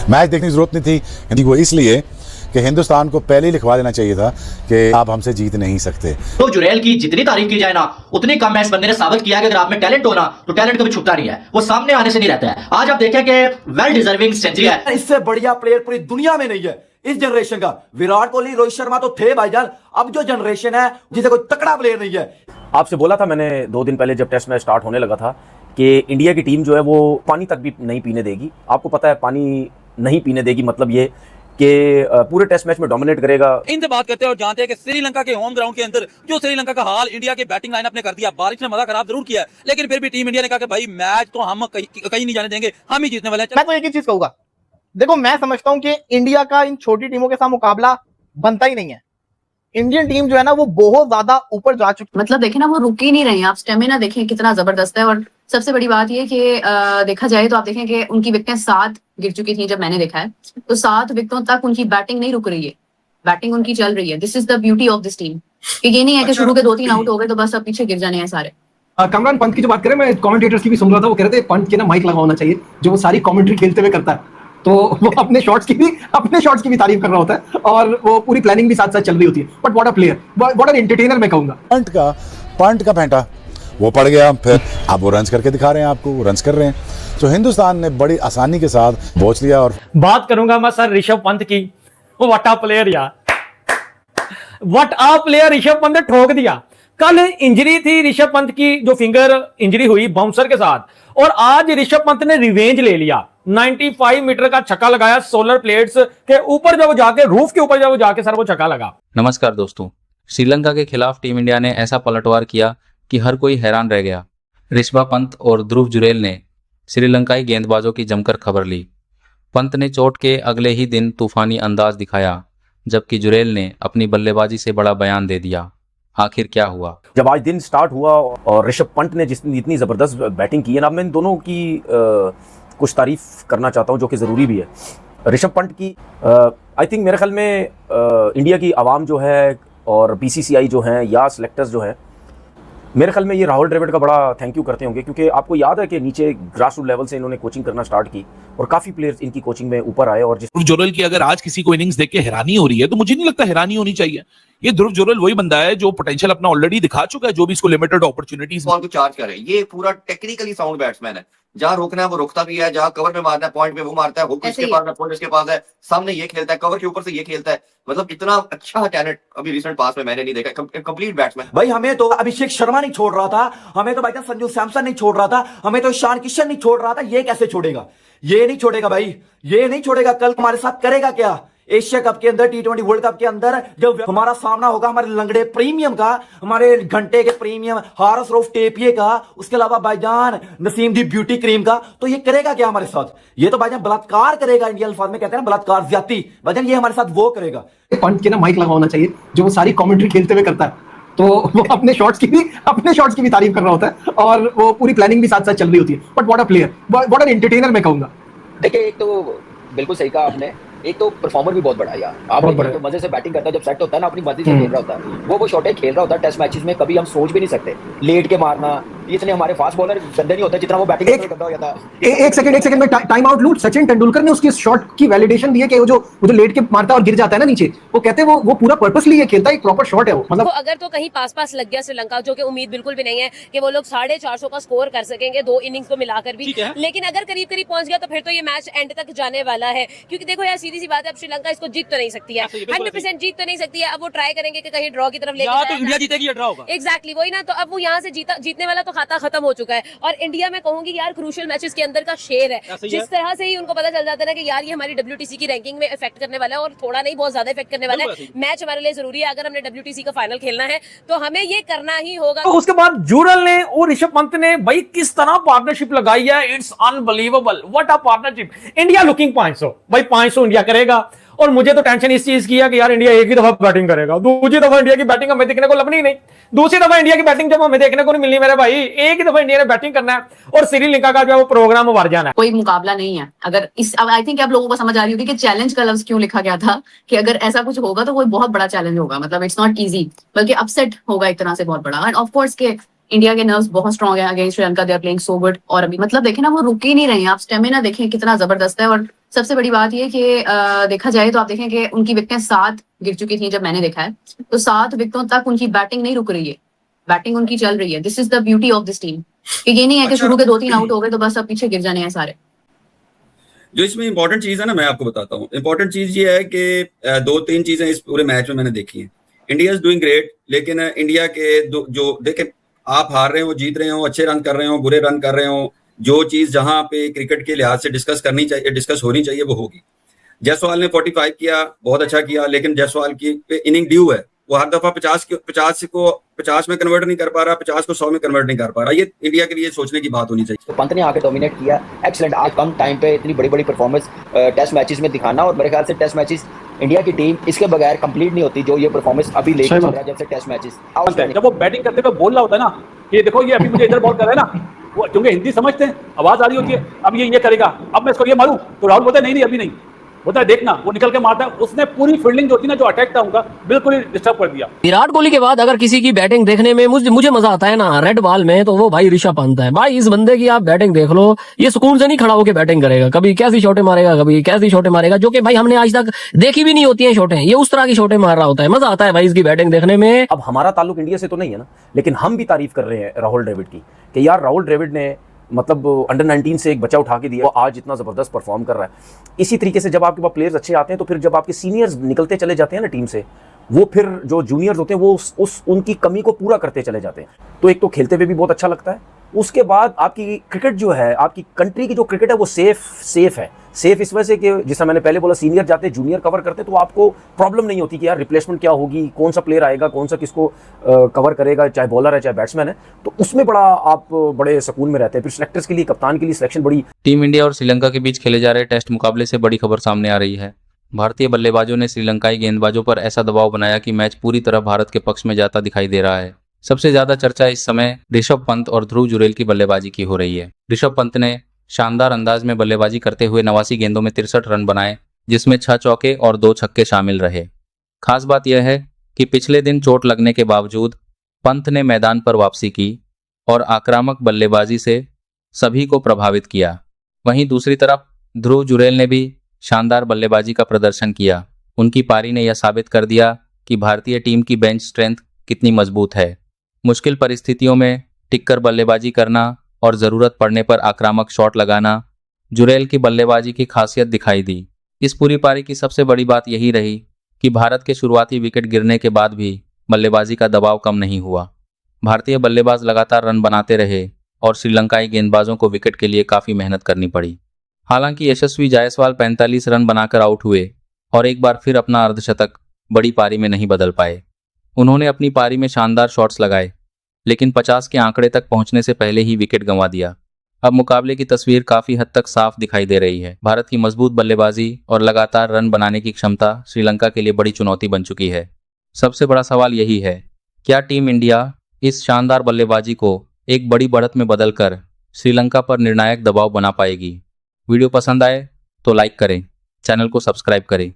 Match देखने की जरूरत नहीं थी हिंदी को, इसलिए कि हिंदुस्तान को पहले ही लिखवा देना चाहिए था कि आप हमसे जीत नहीं सकते। तो जुरैल की जितनी तारीफ की जाए ना उतनी कम है। इस बंदे ने साबित किया कि अगर आप में टैलेंट हो ना तो टैलेंट कभी छुपता नहीं है, वो सामने आने से नहीं रहता है। आज आप देखें कि वेल डिजर्विंग सेंचुरी है। इससे बढ़िया प्लेयर पूरी दुनिया में नहीं है इस जनरेशन का। विराट कोहली, रोहित शर्मा तो थे भाईजान, अब जो जनरेशन है जिसे कोई तकड़ा प्लेयर नहीं है। आपसे बोला था मैंने 2 दिन पहले जब टेस्ट मैच स्टार्ट होने लगा था कि इंडिया की टीम जो है वो पानी तक भी नहीं पीने देगी। आपको पता है पानी नहीं पीने देगी मतलब ये कि पूरे टेस्ट मैच में डोमिनेट करेगा। इनसे बात करते हैं और जानते हैं कि श्रीलंका के होम ग्राउंड के अंदर जो श्रीलंका का हाल इंडिया के बैटिंग लाइनअप ने कर दिया। बारिश ने मजा खराब जरूर किया है, लेकिन फिर भी टीम इंडिया ने कहा कि भाई मैच तो हम कहीं नहीं जाने देंगे, हम ही जीतने वाले हैं। मैं तो एक ही चीज कहूंगा, देखो मैं समझता हूं कि इंडिया का इन छोटी टीमों के साथ मुकाबला बनता ही नहीं है। इंडियन टीम जो है ना वो बहुत ज्यादा ऊपर जा चुकी, मतलब देखें ना वो रुक ही नहीं रही है। आप स्टेमिना देखें कितना जबरदस्त है। और सबसे बड़ी बात ये कि देखा जाए तो आप देखें कि उनकी विकेटें 7 गिर चुकी थी जब मैंने देखा है, तो 7 विकेटों तक उनकी बैटिंग नहीं रुक रही है, बैटिंग उनकी चल रही है। This is the beauty of this team कि ये नहीं है कि शुरू के 2-3 आउट हो गए तो बस अब पीछे गिर जाने हैं सारे। कमरान पंत की जो बात करें, मैं कमेंटेटर्स की भी सुन रहा था, वो कह रहे थे पंत के ना माइक लगा होना चाहिए जो वो सारी कमेंट्री खेलते हुए करता है, तो वो अपने शॉट्स की भी तारीफ कर रहा होता है और वो पूरी प्लानिंग भी साथ साथ चल रही होती है। But what a player, what an entertainer मैं कहूंगा। पंट का फेंटा वो पड़ गया, फिर अब वो रन्स करके दिखा रहे हैं आपको, वो रन्स कर रहे हैं। तो हिंदुस्तान ने बड़ी आसानी के साथ पहुंच लिया। और बात करूंगा मैं सर ऋषभ पंत की। व्हाट अ प्लेयर यार, what a player. Rishabh Pant ने ठोक दिया। कल इंजरी थी ऋषभ पंत की, जो फिंगर इंजरी हुई बाउंसर के साथ, और आज ऋषभ पंत ने रिवेंज ले लिया। 95 मीटर का छक्का लगाया सोलर प्लेट्स के ऊपर, जब वो जाके रूफ के ऊपर जब वो जाके सर वो छक्का लगा। नमस्कार दोस्तों, श्रीलंका के खिलाफ टीम इंडिया ने ऐसा पलटवार किया कि हर कोई हैरान रह गया। ऋषभ पंत और ध्रुव जुरैल ने श्रीलंकाई गेंदबाजों की जमकर खबर ली। पंत ने चोट के अगले ही दिन तूफानी अंदाज दिखाया, जबकि जुरैल ने अपनी बल्लेबाजी से बड़ा बयान दे दिया। आखिर क्या हुआ? जब आज दिन स्टार्ट हुआ और ऋषभ पंत ने जितनी जबरदस्त बैटिंग की है ना, मैं इन दोनों की कुछ तारीफ करना चाहता हूं जो कि जरूरी भी है। ऋषभ पंत की आई थिंक मेरे ख्याल में इंडिया की आवाम जो है और बीसीसीआई जो है या सिलेक्टर्स जो है, मेरे ख्याल में ये राहुल द्रविड़ का बड़ा थैंक यू करते होंगे, क्योंकि आपको याद है कि नीचे ग्रास रूट लेवल से इन्होंने कोचिंग करना स्टार्ट की और काफी प्लेयर्स इनकी कोचिंग में ऊपर आए। और ध्रुव जुरैल की अगर आज किसी को इनिंग्स देख के हैरानी हो रही है तो मुझे नहीं लगता हैरानी होनी चाहिए। ये ध्रुव जुरैल वही बंदा है जो पोटेंशियल अपना ऑलरेडी दिखा चुका है, जो भी इसको लिमिटेड अपॉर्चुनिटीज बॉल को चार्ज करे। ये पूरा टेक्निकली साउंड बैट्समैन है, जहां रोकना है वो रोकता भी है, जहां कवर पे मारना है पॉइंट पे वो मारता है, हुक इसके पास है, पॉइंट इसके पास है, सामने ये खेलता है, कवर के ऊपर से ये खेलता है। मतलब इतना अच्छा टैलेंट अभी रिसेंट पास में मैंने नहीं देखा। कंप्लीट बैट्समैन भाई, हमें तो अभिषेक शर्मा नहीं छोड़ रहा था, हमें तो भाई संजू सैमसन नहीं छोड़ रहा था, हमें तो ईशान किशन नहीं छोड़ रहा था। ये कैसे छोड़ेगा? ये नहीं छोड़ेगा भाई, ये नहीं छोड़ेगा। कल हमारे साथ करेगा क्या? एशिया कप के अंदर, T20 वर्ल्ड कप के अंदर जब हमारा सामना होगा हमारे लंगड़े प्रीमियम का, हमारे घंटे के प्रीमियम हारिस रऊफ टेपिये का, उसके अलावा भाईजान नसीम दी ब्यूटी क्रीम का, तो ये करेगा क्या हमारे साथ? ये तो भाईजान बलात्कार करेगा। इंडिया अल्फाज में कहते हैं ना बलात्कार, ज्यादती। भाईजान ये हमारे साथ वो करेगा। पंत के ना माइक लगा होना चाहिए जो वो सारी कमेंट्री खेलते हुए करता है, तो वो अपने शॉट्स की भी तारीफ कर रहा होता है और वो पूरी प्लानिंग भी साथ साथ चल रही होती है। But what a player, what an entertainer मैं कहूंगा। देखिए, एक तो बिल्कुल सही कहा आपने, एक तो परफॉर्मर भी बहुत बड़ा है यार। आप तो मजे से बैटिंग करता है, जब सेट होता है ना अपनी मर्जी से खेल रहा होता है, वो शॉटें खेल रहा होता है। टेस्ट मैचेस में कभी हम सोच भी नहीं सकते लेट के मारना। इतने हमारे फास्ट बॉलर गंदे नहीं होते जितना वो बैटिंग करता हो जाता है। एक सेकंड में टाइम आउट लूट। सचिन तेंदुलकर ने उसकी शॉट की वैलिडेशन दी है कि वो जो लेट के मारता है और गिर जाता है ना नीचे, वो कहते हैं वो पूरा पर्पसली ये खेलता है, एक प्रॉपर शॉट है वो। मतलब अगर तो कहीं पास लग गया श्रीलंका, जो कि उम्मीद बिल्कुल भी नहीं है कि वो लोग 450 का स्कोर कर सकेंगे 2 इनिंग्स को मिलाकर भी, लेकिन अगर करीब पहुंच गया तो फिर तो ये मैच एंड तक जाने वाला है। क्योंकि देखो यार, सीधी सी बात है, अब श्रीलंका इसको जीत तो नहीं सकती है, 100% जीत तो नहीं सकती है। अब वो ट्राई करेंगे कि कहीं ड्रॉ की तरफ लेके तो इंडिया जीतेगी या ड्रॉ होगा। एग्जैक्टली वही ना। तो अब वो यहाँ से जीतने वाला तो खाता खत्म हो चुका है। और इंडिया में कहूंगी यार क्रूशियल मैचेस के अंदर का शेर है। जिस तरह से ही उनको पता चल जाता है ना कि यार ये हमारी WTC की रैंकिंग में इफेक्ट करने वाला है, और थोड़ा नहीं बहुत ज्यादा इफेक्ट करने वाला है। मैच हमारे लिए जरूरी है। अगर हमने WTC का फाइनल खेलना है तो हमें ये करना ही होगा। तो उसके बाद जुरैल ने और ऋषभ पंत ने भाई किस तरह पार्टनरशिप लगाई है, it's unbelievable. What a partnership. India looking 500 भाई, 500 इंडिया करेगा। और मुझे तो टेंशन इस चीज की है कि यार इंडिया एक ही दफा बैटिंग करेगा, दूसरी दफा इंडिया की बैटिंग हमें देखने को लभनी नहीं। दूसरी दफा इंडिया की बैटिंग जब हमें देखने को नहीं मिलनी मेरे भाई, एक ही दफा इंडिया ने बैटिंग करना है और श्रीलंका का जो है वो प्रोग्राम वार जाना है। कोई मुकाबला नहीं है। अगर इस आई थिंक आप लोगों को समझ आ रही होगी कि चैलेंज का लफ्ज क्यों लिखा गया था, कि अगर ऐसा कुछ होगा तो कोई बहुत बड़ा चैलेंज होगा। मतलब इट्स नॉट इजी, बल्कि अपसेट होगा एक तरह से बहुत बड़ा। एंड ऑफ कोर्स के इंडिया के नर्व्स बहुत स्ट्रॉन्ग है against Sri Lanka, they are playing so good. और अभी मतलब देखें ना वो रुक ही नहीं रहे हैं। आप स्टेमिना देखें कितना जबरदस्त है। और सबसे बड़ी बात ये कि देखा जाए तो आप देखें कि उनकी विकेटें 7 गिर चुकी थी जब मैंने देखा है, तो 7 विकेटों तक उनकी बैटिंग नहीं रुक रही है, बैटिंग उनकी चल रही है। This is the beauty of this team कि ये नहीं है कि शुरू के 2-3 आउट हो गए तो बस अब पीछे गिर जाने हैं सारे। जो इसमें इंपॉर्टेंट चीज है ना, मैं आपको बताता हूँ। इंपॉर्टेंट चीज ये है कि 2-3 चीजें इस पूरे मैच में मैंने देखी हैं। इंडिया इज डूइंग ग्रेट, लेकिन इंडिया के जो देखें, आप हार रहे हो, जीत रहे हो, अच्छे रन कर रहे हो, बुरे रन कर रहे हो, जो चीज जहां पे क्रिकेट के लिहाज से डिस्कस होनी चाहिए वो होगी। जायसवाल ने 45 किया, बहुत अच्छा किया, लेकिन जायसवाल की इनिंग ड्यू है। वो हर दफा 50 में कन्वर्ट नहीं कर पा रहा, 50 को 100 में कन्वर्ट नहीं कर पा रहा। ये इंडिया के लिए सोचने की बात होनी चाहिए। तो पंत ने आके डोमिनेट किया, एक्सीलेंट। आज कम टाइम पे इतनी बड़ी बड़ी परफॉर्मेंस टेस्ट मैचेस में दिखाना, और मेरे ख्याल से टेस्ट मैचेस इंडिया की टीम इसके बगैर कंप्लीट नहीं होती जो ये परफॉर्मेंस अभी लेके चल रहा है। जब से टेस्ट मैचेस जब वो बैटिंग करते हुए बोल रहा होता है ना कि देखो ये अभी मुझे इधर बॉल कर रहा है ना, वो क्योंकि हिंदी समझते हैं, आवाज आ रही होती है, अब ये करेगा, अब मैं इसको ये मारूं, तो राहुल बोलता है नहीं अभी नहीं, होता है देखना, वो निकल के मारता है। उसने पूरी फील्डिंग जो थी ना, जो अटैक था उनका, बिल्कुल ही डिस्टर्ब कर दिया। विराट कोहली के बाद अगर किसी की बैटिंग देखने में मुझे मजा आता है ना रेड बॉल में, तो वो भाई ऋषभ पंत है। भाई इस बंदे की आप बैटिंग देख लो, ये सुकून से नहीं खड़ा होकर बैटिंग करेगा, कभी कैसी शॉटें मारेगा, कभी कैसी शॉटें मारेगा, जो कि भाई हमने आज तक देखी भी नहीं होती हैं शॉटें। ये उस तरह की शॉटें मार रहा होता है, मजा आता है भाई इसकी बैटिंग देखने में। अब हमारा ताल्लुक इंडिया से तो नहीं है ना, लेकिन हम भी तारीफ कर रहे हैं राहुल द्रविड़ की कि यार राहुल द्रविड़ ने मतलब अंडर 19 से एक बच्चा उठा के दिया, वो आज इतना ज़बरदस्त परफॉर्म कर रहा है। इसी तरीके से जब आपके पास प्लेयर्स अच्छे आते हैं, तो फिर जब आपके सीनियर्स निकलते चले जाते हैं ना टीम से, वो फिर जो जूनियर्स होते हैं वो उनकी कमी को पूरा करते चले जाते हैं। तो एक तो खेलते हुए भी बहुत अच्छा लगता है, उसके बाद आपकी क्रिकेट जो है, आपकी कंट्री की जो क्रिकेट है वो सेफ है। सेफ इस वजह से कि जिस तरह मैंने पहले बोला, सीनियर जाते हैं, जूनियर कवर करते, तो आपको प्रॉब्लम नहीं होती कि यार रिप्लेसमेंट क्या होगी, कौन सा प्लेयर आएगा, कौन सा किसको कवर करेगा, चाहे बॉलर है चाहे बैट्समैन है। तो उसमें आप बड़े सुकून में रहते हैं। फिर सिलेक्टर्स के लिए, कप्तान के लिए सिलेक्शन बड़ी। टीम इंडिया और श्रीलंका के बीच खेले जा रहे टेस्ट मुकाबले से बड़ी खबर सामने आ रही है। भारतीय बल्लेबाजों ने श्रीलंकाई गेंदबाजों पर ऐसा दबाव बनाया कि मैच पूरी तरह भारत के पक्ष में जाता दिखाई दे रहा है। सबसे ज्यादा चर्चा इस समय ऋषभ पंत और ध्रुव जुरैल की बल्लेबाजी की हो रही है। ऋषभ पंत ने शानदार अंदाज में बल्लेबाजी करते हुए 89 गेंदों में 63 रन बनाए, जिसमें 6 चौके और 2 छक्के शामिल रहे। खास बात यह है कि पिछले दिन चोट लगने के बावजूद पंत ने मैदान पर वापसी की और आक्रामक बल्लेबाजी से सभी को प्रभावित किया। वहीं दूसरी तरफ ध्रुव जुरैल ने भी शानदार बल्लेबाजी का प्रदर्शन किया। उनकी पारी ने यह साबित कर दिया कि भारतीय टीम की बेंच स्ट्रेंथ कितनी मजबूत है। मुश्किल परिस्थितियों में टिककर बल्लेबाजी करना और ज़रूरत पड़ने पर आक्रामक शॉट लगाना जुरैल की बल्लेबाजी की खासियत दिखाई दी। इस पूरी पारी की सबसे बड़ी बात यही रही कि भारत के शुरुआती विकेट गिरने के बाद भी बल्लेबाजी का दबाव कम नहीं हुआ। भारतीय बल्लेबाज लगातार रन बनाते रहे और श्रीलंकाई गेंदबाजों को विकेट के लिए काफ़ी मेहनत करनी पड़ी। हालांकि यशस्वी जायसवाल 45 रन बनाकर आउट हुए और एक बार फिर अपना अर्धशतक बड़ी पारी में नहीं बदल पाए। उन्होंने अपनी पारी में शानदार शॉट्स लगाए, लेकिन 50 के आंकड़े तक पहुंचने से पहले ही विकेट गंवा दिया। अब मुकाबले की तस्वीर काफ़ी हद तक साफ दिखाई दे रही है। भारत की मजबूत बल्लेबाजी और लगातार रन बनाने की क्षमता श्रीलंका के लिए बड़ी चुनौती बन चुकी है। सबसे बड़ा सवाल यही है, क्या टीम इंडिया इस शानदार बल्लेबाजी को एक बड़ी बढ़त में बदलकर श्रीलंका पर निर्णायक दबाव बना पाएगी? वीडियो पसंद आए तो लाइक करें, चैनल को सब्सक्राइब करें।